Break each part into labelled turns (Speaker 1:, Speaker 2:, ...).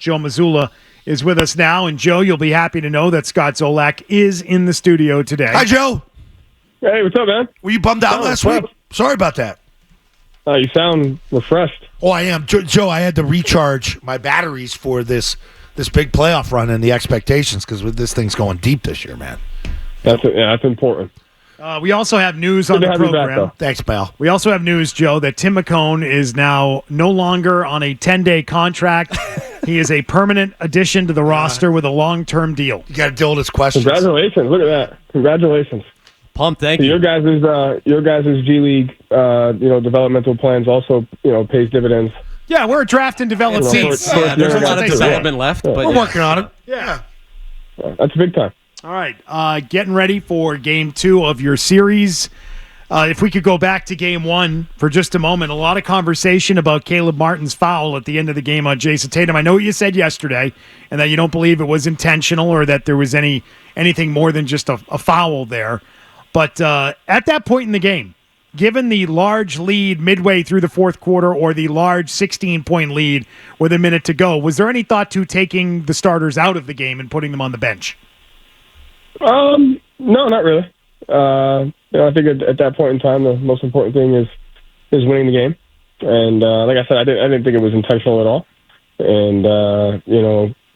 Speaker 1: Joe Mazzulla is with us now. And, Joe, you'll be happy to know that Scott Zolak is in the studio today.
Speaker 2: Hi, Joe.
Speaker 3: Hey, what's up, man?
Speaker 2: Were you bummed out last week? Sorry about that.
Speaker 3: You sound refreshed.
Speaker 2: Oh, I am. Joe, I had to recharge my batteries for this big playoff run and the expectations because this thing's going deep this year, man.
Speaker 3: That's important.
Speaker 1: We also have news on the program.
Speaker 2: Back, thanks, pal.
Speaker 1: We also have news, Joe, that Tim McCone is now no longer on a 10-day contract. He is a permanent addition to the roster with a long-term deal.
Speaker 2: You got to deal with his questions.
Speaker 3: Congratulations! Look at that. Congratulations.
Speaker 4: Pumped, thank you.
Speaker 3: Your guys' G League, developmental plans also, pays dividends.
Speaker 1: Yeah, we're a draft and development team.
Speaker 4: There's a lot of development left, but
Speaker 2: we're working on it.
Speaker 1: Yeah.
Speaker 3: That's big time.
Speaker 1: All right, getting ready for Game 2 of your series. If we could go back to Game 1 for just a moment, a lot of conversation about Caleb Martin's foul at the end of the game on Jayson Tatum. I know what you said yesterday, and that you don't believe it was intentional or that there was anything more than just a foul there. But at that point in the game, given the large lead midway through the fourth quarter or the large 16-point lead with a minute to go, was there any thought to taking the starters out of the game and putting them on the bench?
Speaker 3: No, not really. I think at that point in time, the most important thing is winning the game. And like I said, I didn't think it was intentional at all. And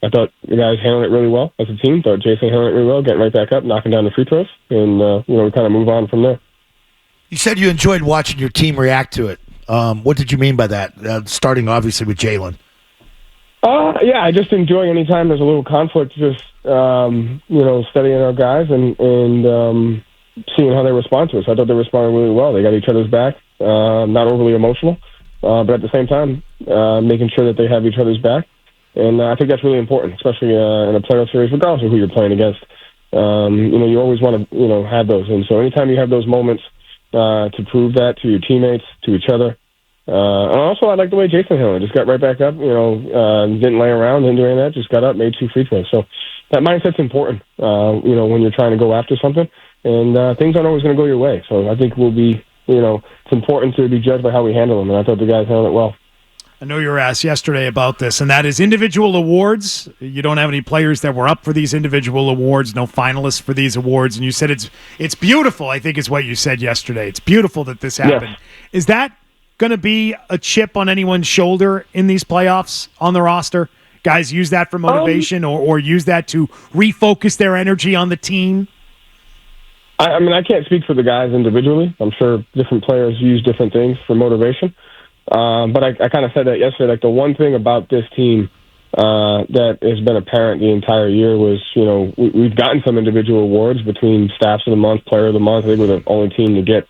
Speaker 3: I thought the guys handled it really well as a team. Thought Jayson handled it really well, getting right back up, knocking down the free throws, and we kind of move on from there.
Speaker 2: You said you enjoyed watching your team react to it. What did you mean by that? Starting obviously with Jalen.
Speaker 3: Yeah, I just enjoy any time there's a little conflict, just studying our guys and seeing how they respond to us. I thought they responded really well. They got each other's back, not overly emotional, but at the same time, making sure that they have each other's back. And I think that's really important, especially in a playoff series, regardless of who you're playing against. You always want to, have those. And so anytime you have those moments to prove that to your teammates, to each other. And also, I like the way Jayson handled it. Just got right back up, didn't lay around, didn't do any of that, just got up, made 2 free throws. So that mindset's important, when you're trying to go after something. And things aren't always going to go your way. So I think it's important to be judged by how we handle them. And I thought the guys handled it well.
Speaker 1: I know you were asked yesterday about this, and that is individual awards. You don't have any players that were up for these individual awards, no finalists for these awards, and you said it's beautiful, I think is what you said yesterday. It's beautiful that this happened.
Speaker 3: Yes.
Speaker 1: Is that going to be a chip on anyone's shoulder in these playoffs on the roster? Guys use that for motivation or use that to refocus their energy on the team?
Speaker 3: I mean, I can't speak for the guys individually. I'm sure different players use different things for motivation. But I kind of said that yesterday. Like, the one thing about this team that has been apparent the entire year was, we've gotten some individual awards between Staffs of the Month, Player of the Month. I think we're the only team to get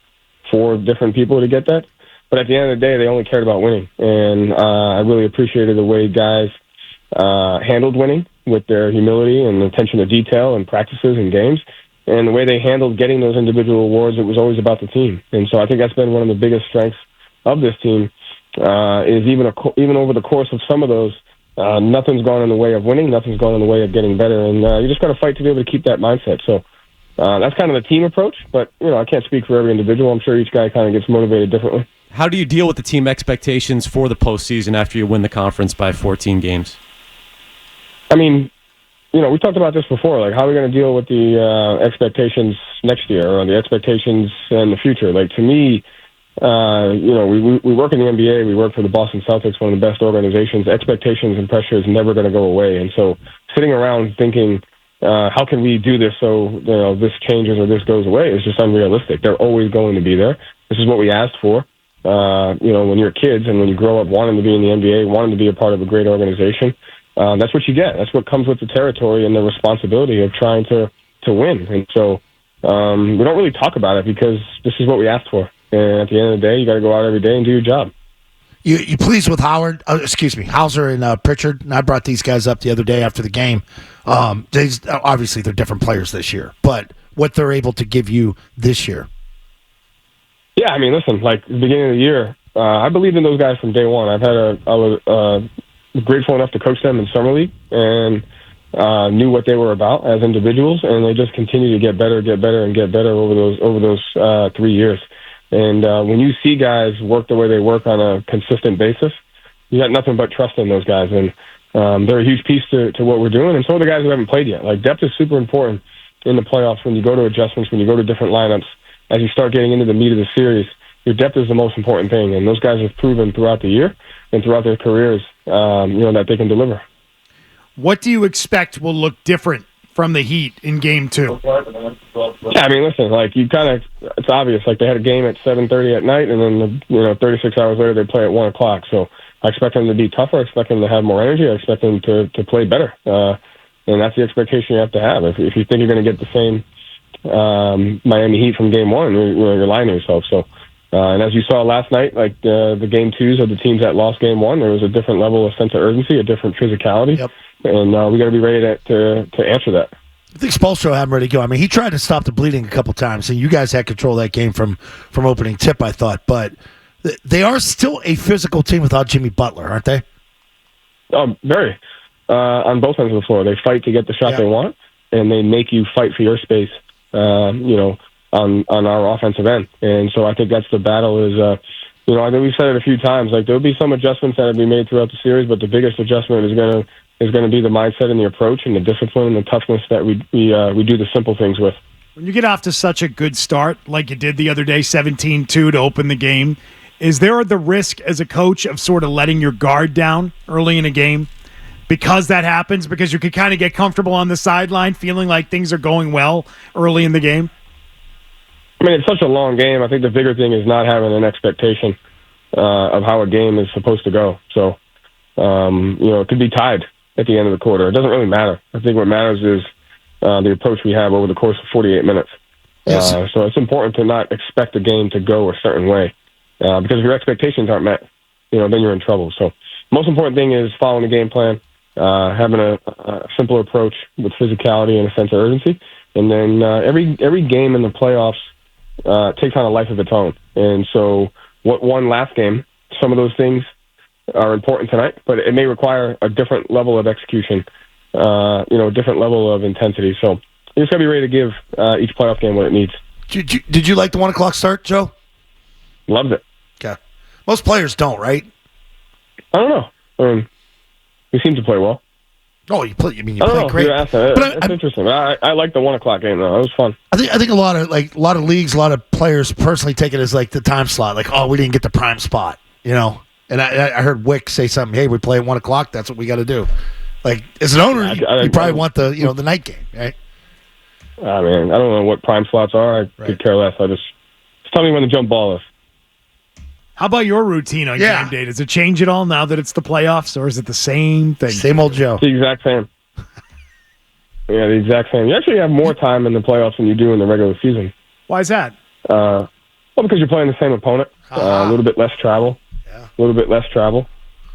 Speaker 3: 4 different people to get that. But at the end of the day, they only cared about winning. And I really appreciated the way guys handled winning with their humility and attention to detail and practices and games. And the way they handled getting those individual awards, it was always about the team. And so I think that's been one of the biggest strengths of this team. Is even over the course of some of those, nothing's gone in the way of winning, nothing's gone in the way of getting better, and you just got to fight to be able to keep that mindset. So that's kind of the team approach, but I can't speak for every individual. I'm sure each guy kind of gets motivated differently.
Speaker 4: How do you deal with the team expectations for the postseason after you win the conference by 14 games?
Speaker 3: I mean, we talked about this before. Like, how are we going to deal with the expectations next year or the expectations in the future? Like, to me, we work in the NBA. We work for the Boston Celtics, one of the best organizations. Expectations and pressure is never going to go away. And so sitting around thinking, how can we do this so this changes or this goes away is just unrealistic. They're always going to be there. This is what we asked for. When you're kids and when you grow up wanting to be in the NBA, wanting to be a part of a great organization, that's what you get. That's what comes with the territory and the responsibility of trying to win. And so we don't really talk about it because this is what we asked for. And at the end of the day, you got to go out every day and do your job.
Speaker 2: You pleased with Hauser and Pritchard? And I brought these guys up the other day after the game. Obviously, they're different players this year, but what they're able to give you this year.
Speaker 3: Yeah, I mean, listen, like the beginning of the year, I believed in those guys from day one. I was grateful enough to coach them in summer league and knew what they were about as individuals, and they just continue to get better over those 3 years. And when you see guys work the way they work on a consistent basis, you got nothing but trust in those guys. And they're a huge piece to what we're doing, and so are the guys who haven't played yet. Like, depth is super important in the playoffs when you go to adjustments, when you go to different lineups. As you start getting into the meat of the series, your depth is the most important thing, and those guys have proven throughout the year and throughout their careers, that they can deliver.
Speaker 1: What do you expect will look different from the Heat in Game 2?
Speaker 3: Yeah, I mean, listen, like, it's obvious. Like, they had a game at 7:30 at night, and then 36 hours later they play at 1 o'clock. So I expect them to be tougher. I expect them to have more energy. I expect them to play better, and that's the expectation you have to have. If you think you're going to get the same Miami Heat from Game 1, you're lying to yourself. So, and as you saw last night, like the Game 2s of the teams that lost Game 1, there was a different level of sense of urgency, a different physicality.
Speaker 2: Yep.
Speaker 3: And we got to be ready to answer that.
Speaker 2: I think Spoelstra had him ready to go. I mean, he tried to stop the bleeding a couple times, and you guys had control of that game from opening tip, I thought. But they are still a physical team without Jimmy Butler, aren't they?
Speaker 3: Oh, very. On both ends of the floor. They fight to get the shot they want, and they make you fight for your space, on our offensive end. And so I think that's the battle is, I think we've said it a few times, like there'll be some adjustments that will be made throughout the series, but the biggest adjustment is going to be the mindset and the approach and the discipline and the toughness that we do the simple things with.
Speaker 1: When you get off to such a good start, like you did the other day, 17-2 to open the game, is there the risk as a coach of sort of letting your guard down early in a game? Because that happens, because you could kind of get comfortable on the sideline, feeling like things are going well early in the game?
Speaker 3: I mean, it's such a long game. I think the bigger thing is not having an expectation of how a game is supposed to go. So, it could be tied at the end of the quarter. It doesn't really matter. I think what matters is the approach we have over the course of 48 minutes.
Speaker 2: Yes.
Speaker 3: So it's important to not expect a game to go a certain way because if your expectations aren't met, then you're in trouble. So most important thing is following the game plan, having a simpler approach with physicality and a sense of urgency. And then every game in the playoffs takes on a life of its own. And so what won last game, some of those things are important tonight, but it may require a different level of execution, a different level of intensity. So you just got to be ready to give each playoff game what it needs.
Speaker 2: Did you like the 1 o'clock start, Joe?
Speaker 3: Loved it.
Speaker 2: Okay. Most players don't, right?
Speaker 3: I don't know. I mean, we seem to play well.
Speaker 2: Oh, you play great.
Speaker 3: It's interesting. I like the 1 o'clock game though. It was fun.
Speaker 2: I think a lot of leagues, a lot of players personally take it as like the time slot. Like, oh, we didn't get the prime spot, And I heard Wick say something. Hey, we play at 1 o'clock. That's what we got to do. Like, as an owner, you probably want the the night game, right?
Speaker 3: I mean, I don't know what prime slots are. I could care less. Just tell me when the jump ball is.
Speaker 1: How about your routine on game day? Does it change at all now that it's the playoffs, or is it the same thing?
Speaker 2: Same old Joe.
Speaker 3: It's the exact same. Yeah, the exact same. You actually have more time in the playoffs than you do in the regular season.
Speaker 1: Why is that?
Speaker 3: Well, because you're playing the same opponent. A little bit less travel.
Speaker 2: Yeah.
Speaker 3: A little bit less travel.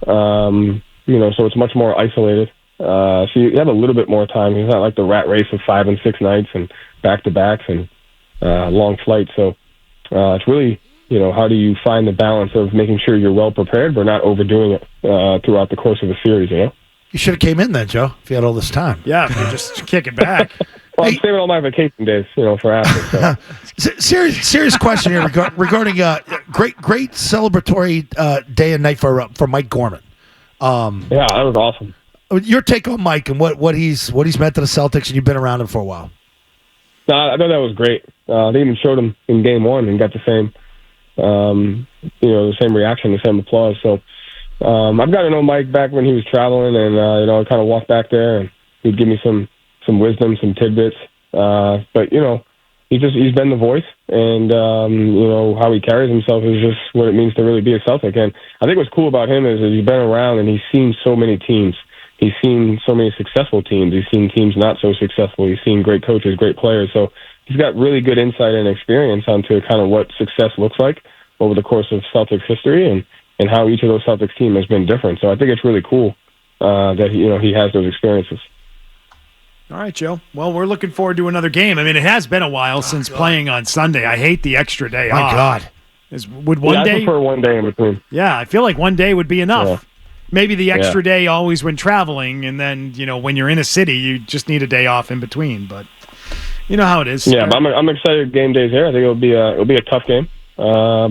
Speaker 3: So it's much more isolated. So you have a little bit more time. It's not like the rat race of 5 and 6 nights and back-to-backs and long flights. So it's really, how do you find the balance of making sure you're well prepared but not overdoing it throughout the course of a series,
Speaker 2: You should have came in then, Joe, if you had all this time.
Speaker 1: Yeah, if you're just kicking back.
Speaker 3: Well, I'm saving all my vacation days, for after. So.
Speaker 2: Serious question here regarding great celebratory day and night for Mike Gorman.
Speaker 3: Yeah, that was awesome.
Speaker 2: Your take on Mike and what he's meant to the Celtics, and you've been around him for a while.
Speaker 3: No, I thought that was great. They even showed him in Game 1 and got the same, the same reaction, the same applause. So I've got to know Mike back when he was traveling, and I kind of walked back there, and he'd give me some wisdom, some tidbits. But he's been the voice, and how he carries himself is just what it means to really be a Celtic. And I think what's cool about him is he's been around and he's seen so many teams. He's seen so many successful teams. He's seen teams not so successful. He's seen great coaches, great players. So he's got really good insight and experience onto kind of what success looks like over the course of Celtics history and how each of those Celtics teams has been different. So I think it's really cool that he has those experiences.
Speaker 1: All right, Joe. Well, we're looking forward to another game. I mean, it has been a while since playing on Sunday. I hate the extra day off.
Speaker 2: My God.
Speaker 1: Would one day?
Speaker 3: I prefer 1 day in between.
Speaker 1: Yeah, I feel like 1 day would be enough.
Speaker 3: Yeah.
Speaker 1: Maybe the extra day always when traveling, and then, when you're in a city, you just need a day off in between. But you know how it is.
Speaker 3: Yeah, but I'm excited game day's here. I think it'll be a tough game, but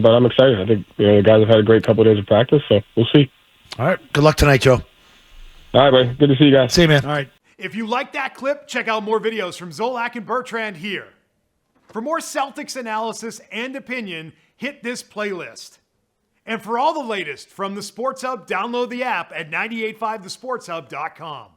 Speaker 3: I'm excited. I think the guys have had a great couple of days of practice, so we'll see.
Speaker 2: All right. Good luck tonight, Joe.
Speaker 3: All right, buddy. Good to see you guys.
Speaker 2: See you, man.
Speaker 1: All right. If you like that clip, check out more videos from Zolak and Bertrand here. For more Celtics analysis and opinion, hit this playlist. And for all the latest from the Sports Hub, download the app at 985thesportshub.com.